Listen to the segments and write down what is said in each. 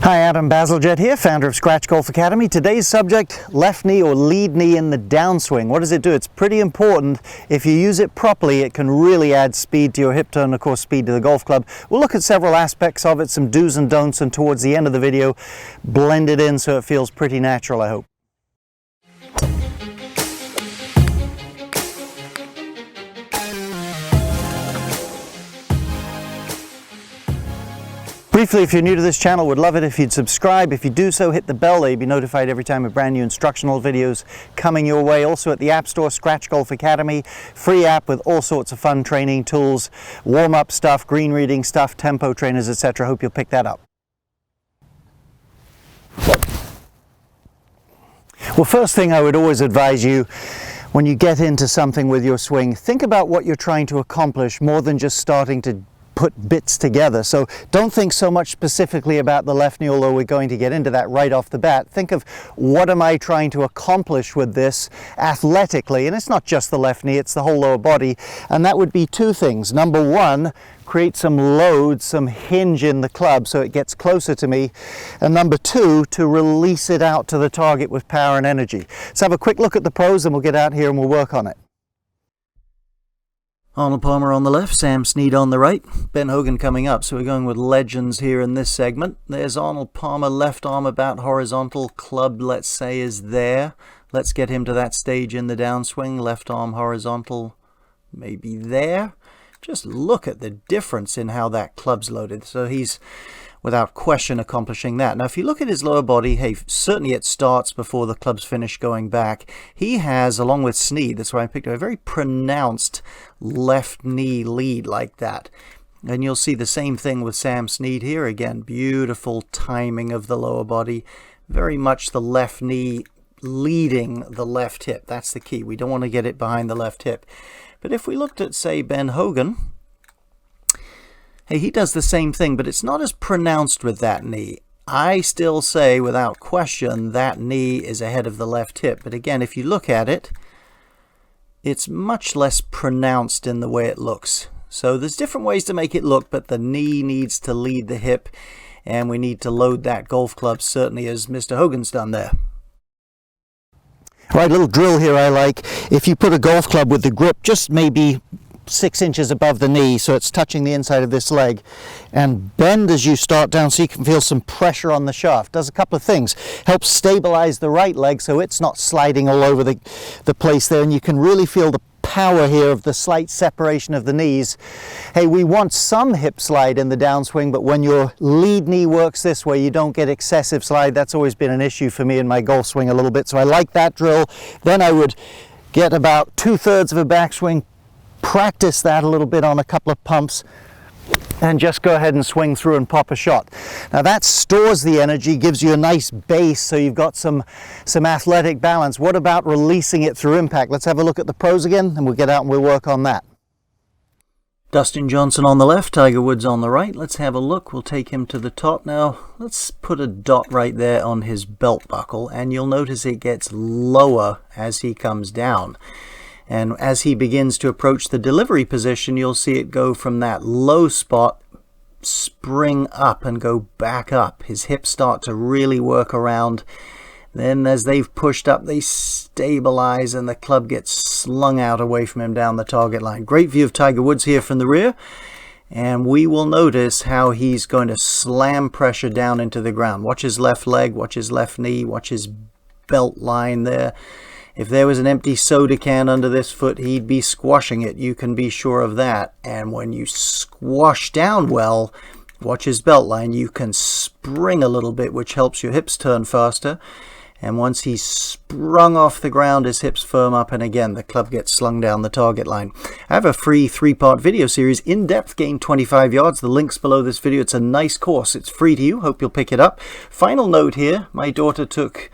Hi, Adam Bazalgette here, founder of Scratch Golf Academy. Today's subject, left knee or lead knee in the downswing. What does it do? It's pretty important. If you use it properly, it can really add speed to your hip turn, and of course speed to the golf club. We'll look at several aspects of it, some do's and don'ts, and towards the end of the video, blend it in so it feels pretty natural, I hope. Briefly, if you're new to this channel, would love it if you'd subscribe. If you do so, hit the bell. You'll be notified every time a brand new instructional videos coming your way. Also at the App Store, Scratch Golf Academy, free app with all sorts of fun training tools, warm-up stuff, green reading stuff, tempo trainers, etc. Hope you'll pick that up. Well, first thing I would always advise you, when you get into something with your swing, think about what you're trying to accomplish more than just starting to put bits together. So don't think so much specifically about the left knee, although we're going to get into that right off the bat. Think of what am I trying to accomplish with this athletically, and it's not just the left knee, it's the whole lower body, and that would be two things. Number one, create some load, some hinge in the club so it gets closer to me, and number two, to release it out to the target with power and energy. Let's have a quick look at the pros and we'll get out here and we'll work on it. Arnold Palmer on the left, Sam Snead on the right, Ben Hogan coming up. So we're going with legends here in this segment. There's Arnold Palmer, left arm about horizontal, club, let's say, is there. Let's get him to that stage in the downswing, left arm horizontal, maybe there. Just look at the difference in how that club's loaded. So he's, without question, accomplishing that. Now, if you look at his lower body, hey, certainly it starts before the club's finished going back. He has, along with Snead, that's why I picked up, a very pronounced left knee lead like that. And you'll see the same thing with Sam Snead here. Again, beautiful timing of the lower body. Very much the left knee leading the left hip. That's the key. We don't want to get it behind the left hip. But if we looked at, say, Ben Hogan, hey, he does the same thing, but it's not as pronounced with that knee. I still say, without question, that knee is ahead of the left hip. But again, if you look at it, it's much less pronounced in the way it looks. So there's different ways to make it look, but the knee needs to lead the hip, and we need to load that golf club, certainly as Mr. Hogan's done there. All right, little drill here I like. If you put a golf club with the grip just maybe 6 inches above the knee, so it's touching the inside of this leg, and bend as you start down so you can feel some pressure on the shaft. Does a couple of things. Helps stabilize the right leg so it's not sliding all over the place there, and you can really feel the power here of the slight separation of the knees. Hey, we want some hip slide in the downswing, but when your lead knee works this way, you don't get excessive slide. That's always been an issue for me in my golf swing a little bit, so I like that drill. Then I would get about 2/3 of a backswing, practice that a little bit on a couple of pumps, and just go ahead and swing through and pop a shot. Now that stores the energy, gives you a nice base, so you've got some athletic balance. What about releasing it through impact? Let's have a look at the pros again, and we'll get out and we'll work on that. Dustin Johnson on the left, Tiger Woods on the right. Let's have a look. We'll take him to the top now. Let's put a dot right there on his belt buckle, and you'll notice it gets lower as he comes down. And as he begins to approach the delivery position, you'll see it go from that low spot, spring up and go back up. His hips start to really work around. Then as they've pushed up, they stabilize and the club gets slung out away from him down the target line. Great view of Tiger Woods here from the rear. And we will notice how he's going to slam pressure down into the ground. Watch his left leg, watch his left knee, watch his belt line there. If there was an empty soda can under this foot, he'd be squashing it. You can be sure of that. And when you squash down well, watch his belt line, you can spring a little bit, which helps your hips turn faster. And once he's sprung off the ground, his hips firm up, and again, the club gets slung down the target line. I have a free 3-part video series, In-Depth Gain 25 Yards. The link's below this video. It's a nice course. It's free to you. Hope you'll pick it up. Final note here, my daughter took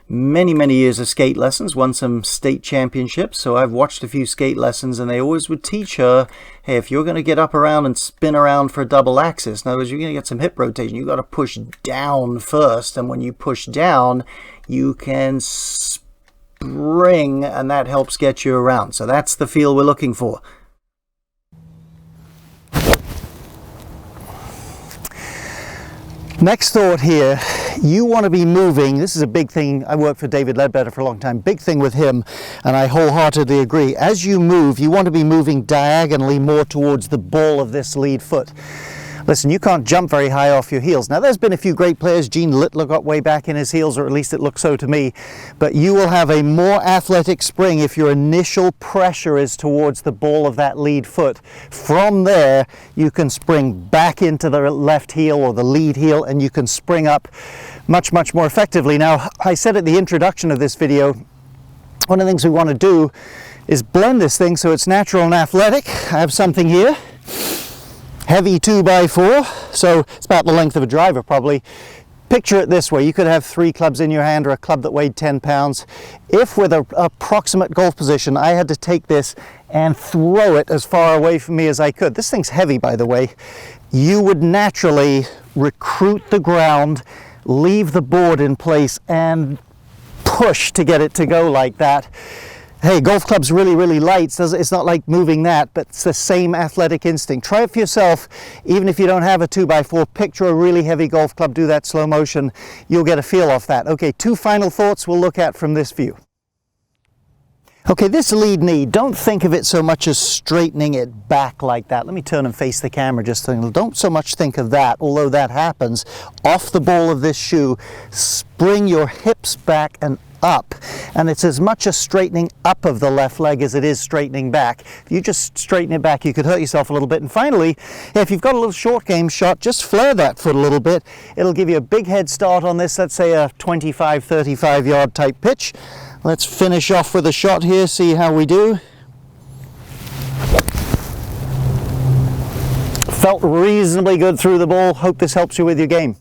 many years of skate lessons, won some state championships, so I've watched a few skate lessons, and they always would teach her, hey, if you're going to get up around and spin around for a double axis, in other words, you're going to get some hip rotation, you've got to push down first, and when you push down, you can spring, and that helps get you around. So that's the feel we're looking for. Next thought here, you want to be moving. This is a big thing. I worked for David Leadbetter for a long time. Big thing with him, and I wholeheartedly agree. As you move, you want to be moving diagonally more towards the ball of this lead foot. Listen, you can't jump very high off your heels. Now, there's been a few great players. Gene Littler got way back in his heels, or at least it looks so to me. But you will have a more athletic spring if your initial pressure is towards the ball of that lead foot. From there, you can spring back into the left heel or the lead heel, and you can spring up much, much more effectively. Now, I said at the introduction of this video, one of the things we want to do is blend this thing so it's natural and athletic. I have something here. Heavy 2x4, so it's about the length of a driver probably. Picture it this way, you could have 3 clubs in your hand or a club that weighed 10 pounds. If with an approximate golf position I had to take this and throw it as far away from me as I could, this thing's heavy by the way, you would naturally recruit the ground, leave the board in place and push to get it to go like that. Hey, golf club's really, really light, so it's not like moving that, but it's the same athletic instinct. Try it for yourself, even if you don't have a 2x4, picture a really heavy golf club, do that slow motion, you'll get a feel off that. Okay, 2 final thoughts we'll look at from this view. Okay, this lead knee, don't think of it so much as straightening it back like that. Let me turn and face the camera just so don't so much think of that, although that happens. Off the ball of this shoe, spring your hips back and up, and it's as much a straightening up of the left leg as it is straightening back. If you just straighten it back, you could hurt yourself a little bit. And finally, if you've got a little short game shot, just flare that foot a little bit. It'll give you a big head start on this, let's say a 25, 35 yard type pitch. Let's finish off with a shot here, see how we do. Felt reasonably good through the ball. Hope this helps you with your game.